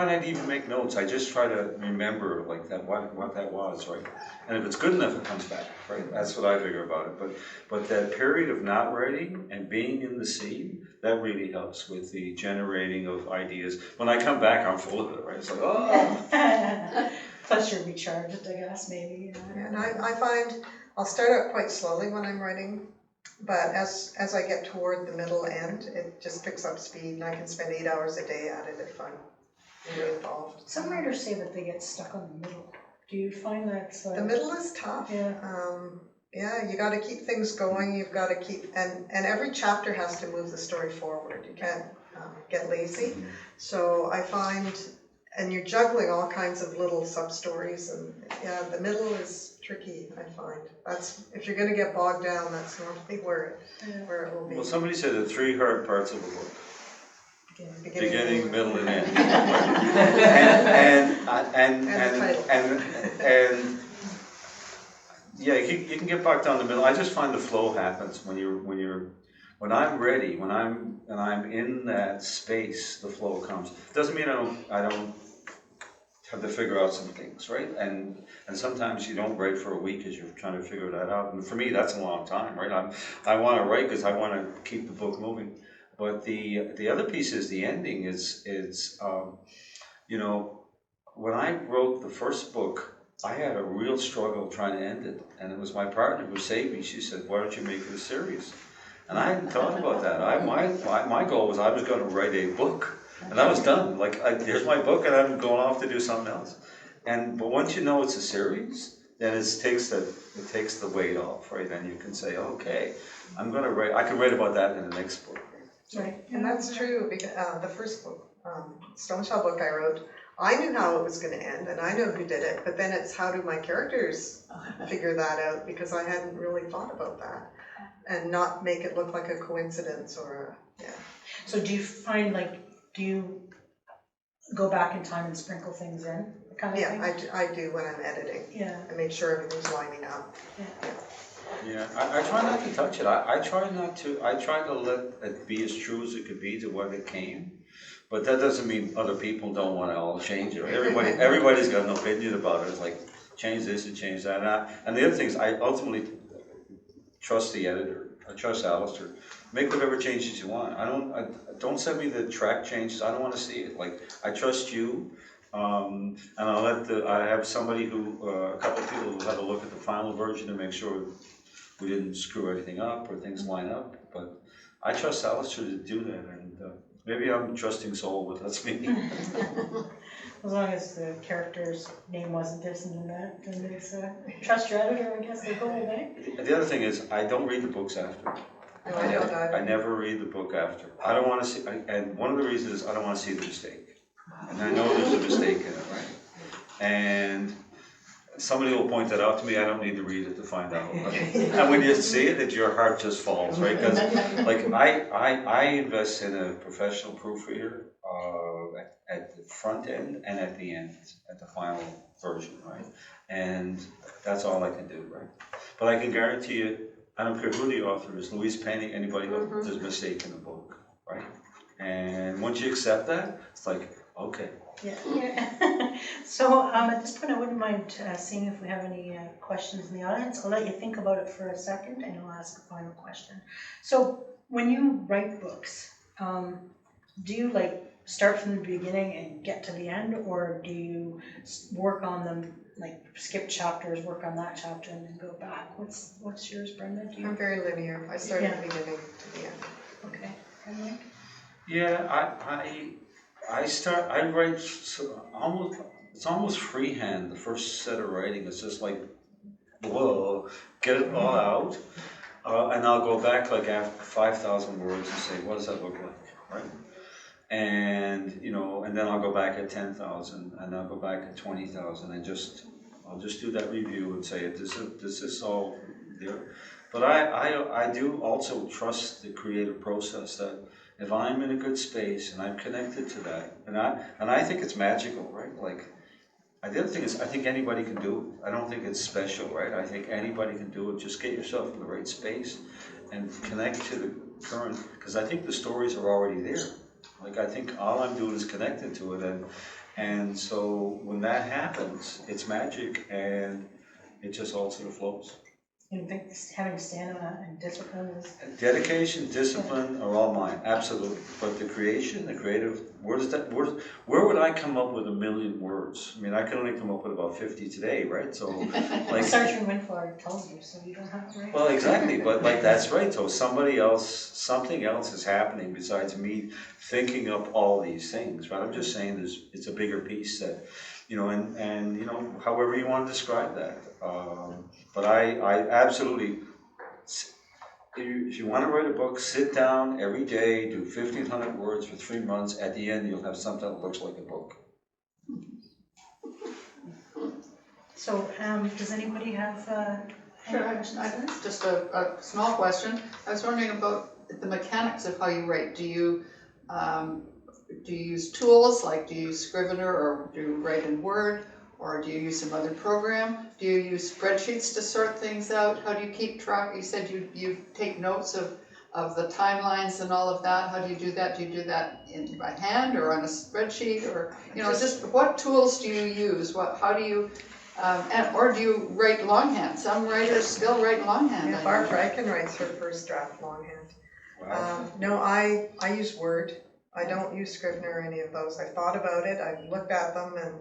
[SPEAKER 3] not to even make notes. I just try to remember like that what that was, right? And if it's good enough, it comes back, right? That's what I figure about it. But that period of not writing and being in the scene, that really helps with the generating of ideas. When I come back, I'm full of it, right? It's like, oh.
[SPEAKER 1] Plus you're recharged, I guess, maybe.
[SPEAKER 2] Yeah, and I find I'll start out quite slowly when I'm writing. But as I get toward the middle end, it just picks up speed, and I can spend 8 hours a day at it if I'm really involved.
[SPEAKER 1] Some writers say that they get stuck on the middle. Do you find that?
[SPEAKER 2] The middle is tough.
[SPEAKER 1] Yeah.
[SPEAKER 2] Yeah, you got to keep things going. You've got to keep, and every chapter has to move the story forward. You can't get lazy. So I find, and you're juggling all kinds of little sub-stories, and yeah, the middle is tricky, I find. That's, if you're going to get bogged down, that's normally where it will be.
[SPEAKER 3] Well, somebody said the 3 hard parts of a book. beginning, middle, and end. And yeah, you can get bogged down in the middle. I just find the flow happens when I'm ready, when I'm in that space, the flow comes. Doesn't mean I don't have to figure out some things, right? And sometimes you don't write for a week as you're trying to figure that out. And for me, that's a long time, right? I want to write because I want to keep the book moving. But the other piece is the ending. You know, when I wrote the first book, I had a real struggle trying to end it, and it was my partner who saved me. She said, "Why don't you make it a series?" And I hadn't thought about that. My goal was I was going to write a book, and I was done. Like, here's my book, and I'm going off to do something else. But once you know it's a series, then it takes the weight off, right? And you can say, okay, I'm going to write. I can write about that in the next book.
[SPEAKER 2] Right, and that's true, because the first book, Stonechild book I wrote, I knew how it was going to end, and I know who did it, but then it's how do my characters figure that out, because I hadn't really thought about that, and not make it look like a coincidence or yeah.
[SPEAKER 1] So do you find, do you go back in time and sprinkle things in, kind of thing?
[SPEAKER 2] Yeah, I do when I'm editing.
[SPEAKER 1] Yeah.
[SPEAKER 2] And make sure everything's lining up.
[SPEAKER 3] Yeah, I try not to touch it. I try to let it be as true as it could be to what it came. But that doesn't mean other people don't want to all change it. Everybody's got an opinion about it. It's like, change this and change that. And the other thing is, I ultimately trust the editor. I trust Alistair. Make whatever changes you want. Don't send me the track changes. I don't want to see it. Like, I trust you. And I have somebody a couple of people who had a look at the final version to make sure we didn't screw anything up or things line up. But I trust Alistair to do that, and maybe I'm a trusting soul, but that's me.
[SPEAKER 1] As long as the character's name wasn't this and that, then it's trust your editor, I guess, the goal, eh?
[SPEAKER 3] The other thing is, I don't read the books after.
[SPEAKER 2] No, I don't either.
[SPEAKER 3] I never read the book after. I don't want to see, and one of the reasons is I don't want to see the mistake. And I know there's a mistake in it, right? And somebody will point that out to me. I don't need to read it to find out. And when you see it, your heart just falls, right? Because, like, I invest in a professional proofreader at the front end and at the end, at the final version, right? And that's all I can do, right? But I can guarantee you, I don't care who the author is, Louise Penny, anybody else, there's a mistake in the book, right? And once you accept that, it's like, okay.
[SPEAKER 1] Yeah. So at this point, I wouldn't mind seeing if we have any questions in the audience. I'll let you think about it for a second, and I'll ask a final question. So when you write books, do you start from the beginning and get to the end, or do you work on them, skip chapters, work on that chapter, and then go back? What's yours, Brenda?
[SPEAKER 2] I'm very linear. I start at the beginning to the end.
[SPEAKER 1] Okay. Emily?
[SPEAKER 3] Yeah, I write it's almost freehand. The first set of writing is just like, whoa, get it all out, and I'll go back after 5,000 words and say, what does that look like, right? And and then I'll go back at 10,000, and I'll go back at 20,000, and I'll just do that review and say, this is all there. But I do also trust the creative process, that if I'm in a good space and I'm connected to that, and I think it's magical, right? The other thing is, I think anybody can do it. I don't think it's special, right? I think anybody can do it. Just get yourself in the right space and connect to the current, because I think the stories are already there. I think all I'm doing is connected to it, and so when that happens, it's magic, and it just all sort of flows.
[SPEAKER 1] You think having stamina and discipline is...
[SPEAKER 3] Dedication, discipline are all mine, absolutely. But the creation, the creative, where would I come up with 1,000,000 words? I mean, I can only come up with about 50 today, right? So,
[SPEAKER 1] Searching Windflower tells you, so you don't have to write.
[SPEAKER 3] Well, exactly, but that's right. So something else is happening besides me thinking up all these things, right? I'm just saying it's a bigger piece that, and however you want to describe that. But I absolutely, if you want to write a book, sit down every day, do 1,500 words for 3 months. At the end, you'll have something that looks like a book.
[SPEAKER 1] So, does anybody have
[SPEAKER 4] Sure, just a small question. I was wondering about the mechanics of how you write. Do you do you use tools, like do you use Scrivener, or do you write in Word, or do you use some other program? Do you use spreadsheets to sort things out? How do you keep track? You said you take notes of the timelines and all of that. How do you do that? Do you do that by hand or on a spreadsheet, or just what tools do you use? How do you or do you write longhand? Some writers still write longhand.
[SPEAKER 2] Yeah, Barbara Eichen writes her first draft longhand.
[SPEAKER 3] Wow.
[SPEAKER 2] No, I use Word. I don't use Scrivener or any of those. I thought about it, I looked at them, and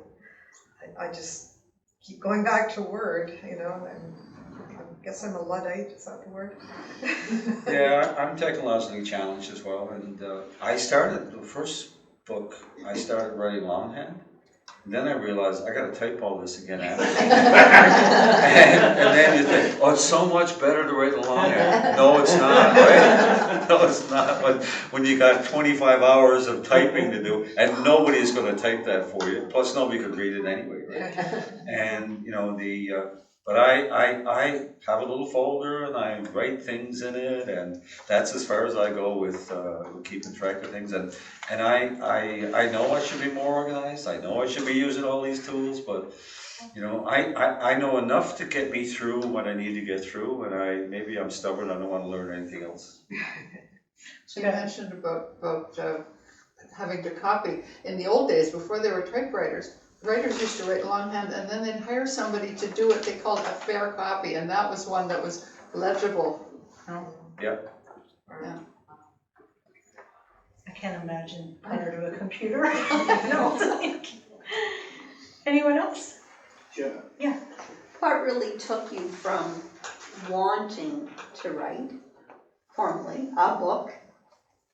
[SPEAKER 2] I just keep going back to Word, and I guess I'm a Luddite, is that the word?
[SPEAKER 3] Yeah, I'm technologically challenged as well, and I started the first book. I started writing longhand. And then I realized I got to type all this again after. and then you think, oh, it's so much better to write longhand. No, it's not, right? No, it's not. When you got 25 hours of typing to do, and nobody's going to type that for you. Plus, nobody could read it anyway, right? And but I have a little folder and I write things in it, and that's as far as I go with keeping track of things. And I know I should be more organized. I know I should be using all these tools, but I know enough to get me through what I need to get through. And maybe I'm stubborn. I don't want to learn anything else.
[SPEAKER 4] So you mentioned about having to copy. In the old days, before there were typewriters, writers used to write longhand, and then they'd hire somebody to do what they called a fair copy, and that was one that was legible.
[SPEAKER 3] Yeah.
[SPEAKER 4] Yeah.
[SPEAKER 1] I can't imagine Hunter to a computer. No. Anyone else?
[SPEAKER 5] Sure.
[SPEAKER 1] Yeah.
[SPEAKER 6] What really took you from wanting to write formally a book?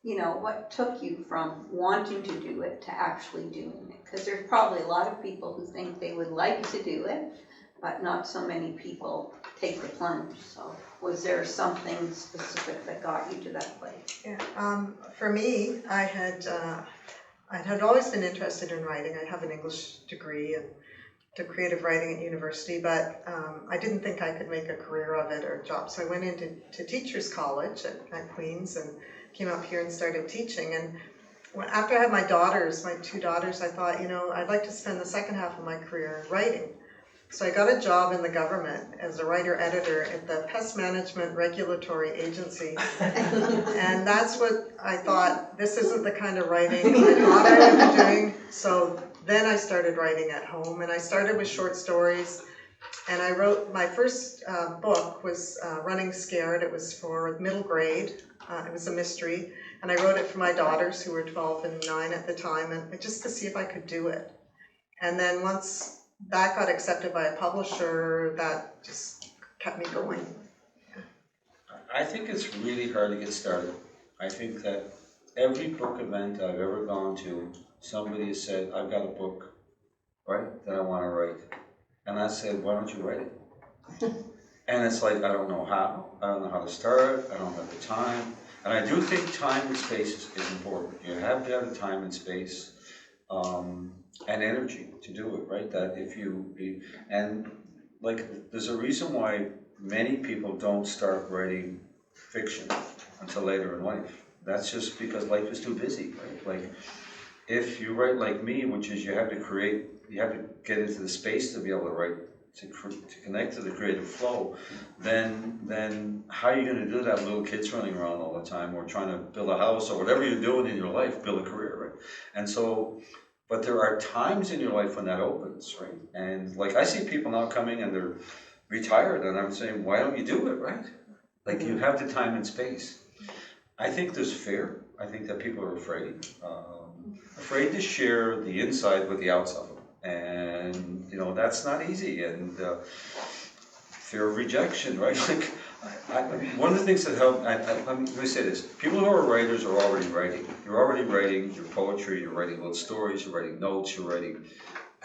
[SPEAKER 6] What took you from wanting to do it to actually doing it? Because there's probably a lot of people who think they would like to do it, but not so many people take the plunge. So was there something specific that got you to that place?
[SPEAKER 2] Yeah. For me, I had always been interested in writing. I have an English degree and did creative writing at university, but I didn't think I could make a career of it or a job. So I went into teachers college at Queen's and came up here and started teaching. And after I had my two daughters, I thought, I'd like to spend the second half of my career writing. So I got a job in the government as a writer-editor at the Pest Management Regulatory Agency. And that's what I thought, this isn't the kind of writing I thought I would be doing. So then I started writing at home, and I started with short stories. And I wrote, my first book was Running Scared. It was for middle grade. It was a mystery. And I wrote it for my daughters, who were 12 and 9 at the time, and just to see if I could do it. And then once that got accepted by a publisher, that just kept me going.
[SPEAKER 3] I think it's really hard to get started. I think that every book event I've ever gone to, somebody has said, I've got a book, right, that I want to write. And I said, why don't you write it? And it's like, I don't know how. I don't know how to start. I don't have the time. And I do think time and space is important. You have to have the time and space and energy to do it, right? That there's a reason why many people don't start writing fiction until later in life. That's just because life is too busy, right? Like, if you write like me, which is you have to get into the space to be able to write, to connect to the creative flow, then how are you going to do that? Little kids running around all the time, or trying to build a house, or whatever you're doing in your life, build a career, right? And so, but there are times in your life when that opens, right? And like, I see people now coming and they're retired, and I'm saying, why don't you do it, right? Like, you have the time and space. I think there's fear. I think that people are afraid to share the inside with the outside. And, that's not easy. And fear of rejection, right? Like, one of the things that help, let me say this, people who are writers are already writing. You're already writing your poetry, you're writing little stories, you're writing notes, you're writing,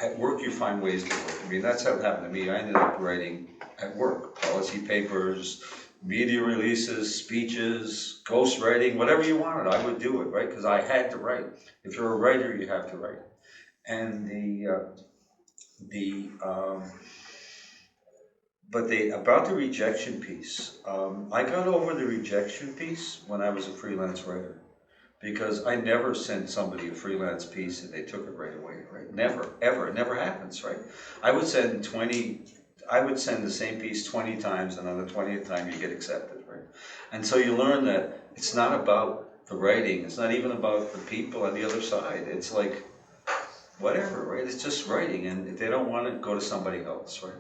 [SPEAKER 3] at work you find ways to work. I mean, that's how it happened to me. I ended up writing at work, policy papers, media releases, speeches, ghost writing, whatever you wanted, I would do it, right? Because I had to write. If you're a writer, you have to write. And about the rejection piece, I got over the rejection piece when I was a freelance writer. because I never sent somebody a freelance piece and they took it right away, right? Never, ever, it never happens, right? I would send the same piece 20 times, and on the 20th time you get accepted, right? And so you learn that it's not about the writing, it's not even about the people on the other side. It's like, whatever, right? It's just writing, and if they don't want it, go to somebody else, right?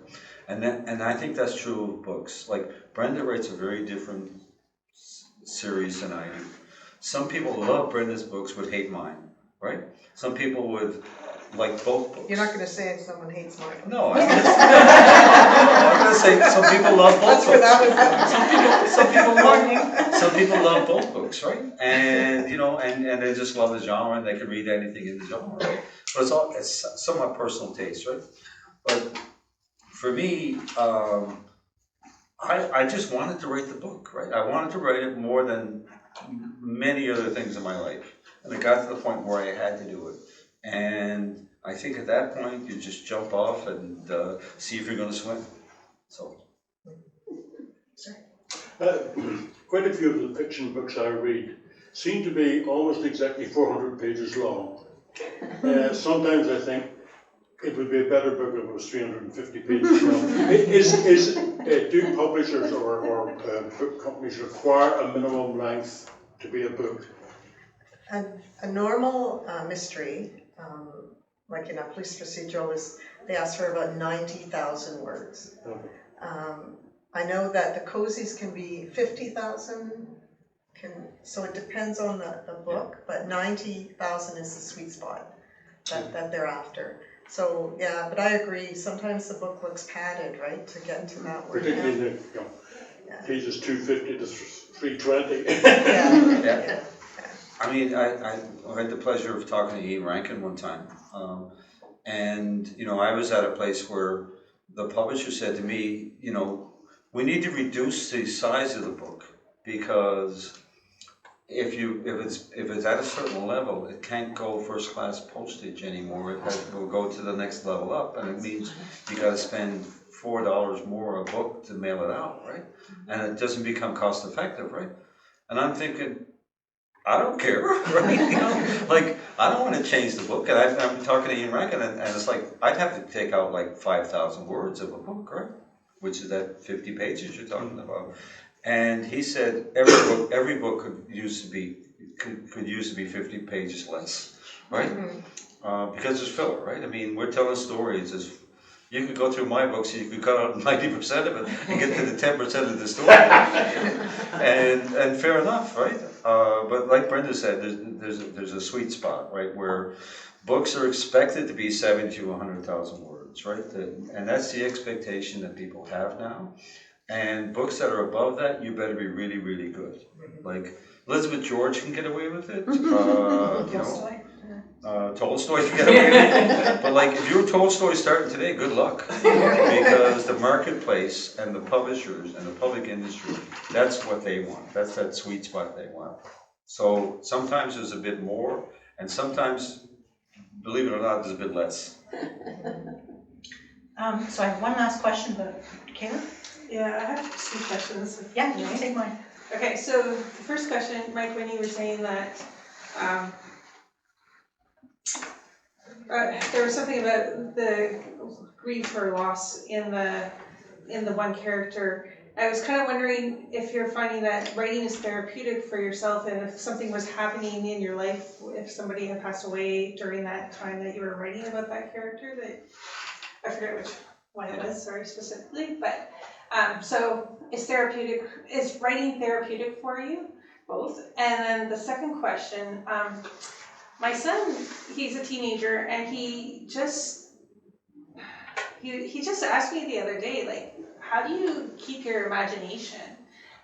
[SPEAKER 3] And I think that's true of books. Like, Brenda writes a very different series than I do. Some people love Brenda's books would hate mine, right? Some people would like both books.
[SPEAKER 2] You're not gonna say someone hates mine.
[SPEAKER 3] No, I'm gonna say some people love both
[SPEAKER 2] That's where
[SPEAKER 3] books.
[SPEAKER 2] that was going.
[SPEAKER 3] Some people love both books, right? And and they just love the genre, and they can read anything in the genre, right? But it's somewhat personal taste, right? But for me, I just wanted to write the book, right? I wanted to write it more than many other things in my life. And it got to the point where I had to do it. And I think at that point, you just jump off and see if you're going to swim. So.
[SPEAKER 5] Quite a few of the fiction books I read seem to be almost exactly 400 pages long. Sometimes I think it would be a better book if it was 350 pages long. Do publishers or book companies require a minimum length to be a book?
[SPEAKER 2] A normal mystery, like in a police procedural, they ask for about 90,000 words.
[SPEAKER 5] Okay.
[SPEAKER 2] I know that the cozies can be 50,000, so it depends on the book, but 90,000 is the sweet spot that they're after. So yeah, but I agree, sometimes the book looks padded, right, to get to that word
[SPEAKER 5] Particularly
[SPEAKER 2] count.
[SPEAKER 5] the pages 250 to 320.
[SPEAKER 2] Yeah.
[SPEAKER 3] I mean, I had the pleasure of talking to Ian Rankin one time. And I was at a place where the publisher said to me, we need to reduce the size of the book, because if it's at a certain level, it can't go first class postage anymore. It will go to the next level up, and it means you got to spend $4 more a book to mail it out, right? And it doesn't become cost effective, right? And I'm thinking, I don't care, right? Like, I don't want to change the book. And I'm talking to Ian Rankin, and it's like, I'd have to take out like 5,000 words of a book, right? Which is that 50 pages you're talking about. And he said every book could use to be 50 pages less, right?
[SPEAKER 2] Mm-hmm.
[SPEAKER 3] Because it's filler, right? I mean, we're telling stories. You could go through my books, you could cut out 90% of it and get to the 10% of the story. and fair enough, right? But like Brenda said, there's a sweet spot, right, where books are expected to be 70 to 100,000 words, right? And that's the expectation that people have now. And books that are above that, you better be really, really good. Like Elizabeth George can get away with it. Tolstoy can get away with it. But like, if you're Tolstoy starting today, good luck. Because the marketplace and the publishers and the public industry, that's what they want. That's that sweet spot they want. So sometimes there's a bit more, and sometimes, believe it or not, there's a bit less.
[SPEAKER 1] So I have one last question, but Kayla?
[SPEAKER 7] Yeah, I have two questions.
[SPEAKER 1] Yeah, you can take mine.
[SPEAKER 7] Okay, so the first question, Mike, when you were saying that there was something about the grief or loss in the one character, I was kind of wondering if you're finding that writing is therapeutic for yourself, and if something was happening in your life, if somebody had passed away during that time that you were writing about that character, that I forget which one it was, sorry, specifically, but so is writing therapeutic for you, both? And then the second question, my son, he's a teenager, and he just asked me the other day, like, how do you keep your imagination?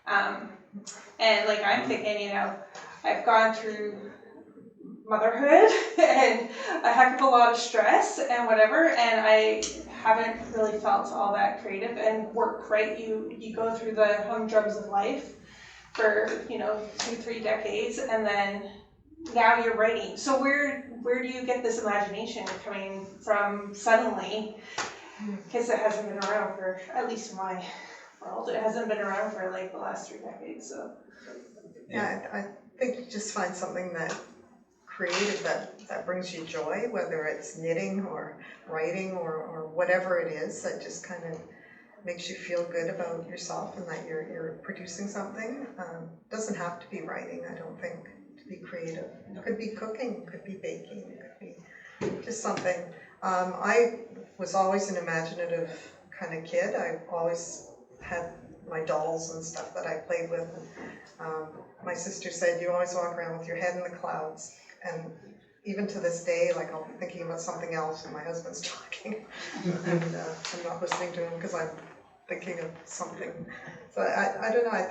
[SPEAKER 7] And like, I'm thinking, I've gone through motherhood and a heck of a lot of stress and whatever, and I haven't really felt all that creative and work, right? You go through the humdrums of life for 2-3 decades, and then now you're writing. So where do you get this imagination coming from suddenly? Because it hasn't been around for, at least in my world, it hasn't been around for like the last 3 decades. So
[SPEAKER 2] Yeah, think you just find something that creative that brings you joy, whether it's knitting or writing or whatever it is, that just kind of makes you feel good about yourself and that you're producing something. Doesn't have to be writing, I don't think, to be creative. It could be cooking, could be baking, it could be just something. I was always an imaginative kind of kid. I always had my dolls and stuff that I played with. My sister said, you always walk around with your head in the clouds. And even to this day, like I'll be thinking about something else and my husband's talking and I'm not listening to him because I'm thinking of something. So I don't know,
[SPEAKER 3] I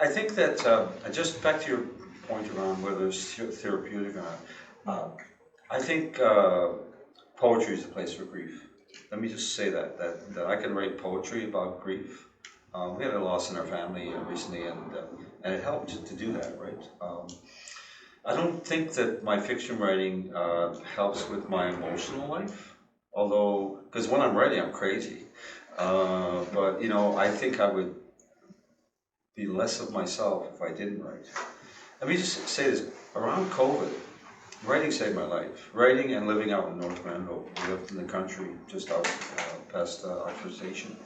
[SPEAKER 3] think that, just back to your point around whether it's therapeutic or not, I think poetry is a place for grief. Let me just say that I can write poetry about grief. We had a loss in our family recently, and it helped to do that, right? I don't think that my fiction writing helps with my emotional life, although, because when I'm writing, I'm crazy. But, you know, I think I would be less of myself if I didn't write. Let me just say this, around COVID, writing saved my life. Writing and living out in North Grenville. We lived in the country just out past Oxford Station.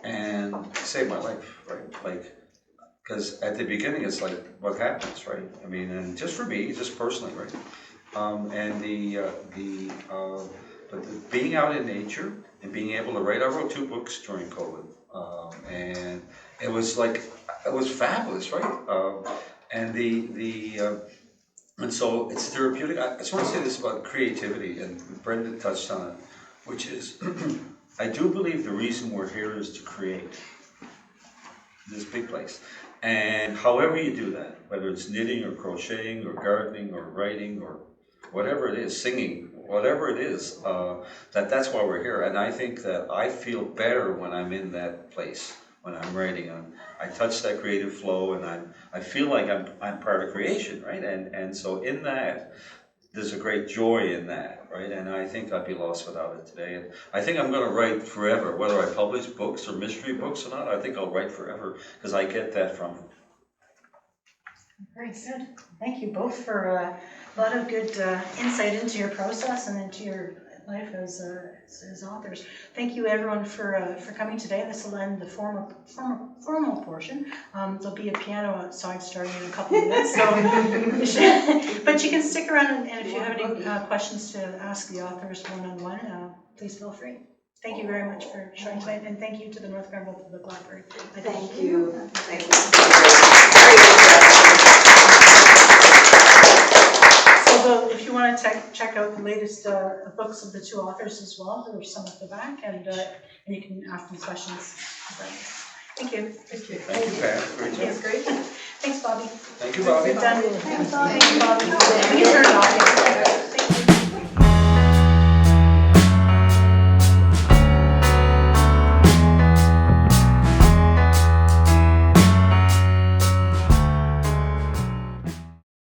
[SPEAKER 3] And it saved my life, right? Like, because at the beginning it's like, what happens, right? I mean, and just for me, just personally, right? But being out in nature and being able to write, I wrote 2 books during COVID. And it was like, it was fabulous, right? And so it's therapeutic. I just want to say this about creativity, and Brenda touched on it, which is, I do believe the reason we're here is to create this big place. And however you do that, whether it's knitting or crocheting or gardening or writing or whatever it is, singing, whatever it is, that's why we're here. And I think that I feel better when I'm in that place, when I'm writing. I touch that creative flow, and I feel like I'm part of creation, right? And so in that, there's a great joy in that, right? And I think I'd be lost without it today. And I think I'm going to write forever, whether I publish books or mystery books or not. I think I'll write forever because I get that from it.
[SPEAKER 1] Very good. Thank you both for a lot of good insight into your process and into your life as authors. Thank you everyone for coming today. This will end the formal portion. There'll be a piano outside starting in a couple of minutes, but you can stick around and if you have any questions to ask the authors one-on-one, please feel free. Thank you very much for showing tonight, and thank you to the North Grenville Public Library.
[SPEAKER 6] Thank you. Thank you.
[SPEAKER 1] So if you want to check out the latest books of the 2 authors as well, there's some at the back, and you can ask them questions. Thank you.
[SPEAKER 2] Thank you.
[SPEAKER 3] Thank you, Pam. Great job.
[SPEAKER 2] It's great.
[SPEAKER 1] Thanks, Bobby.
[SPEAKER 3] Thank you, Bobby.
[SPEAKER 1] Good done. Thanks, Bobby. We can turn it off. Thank you.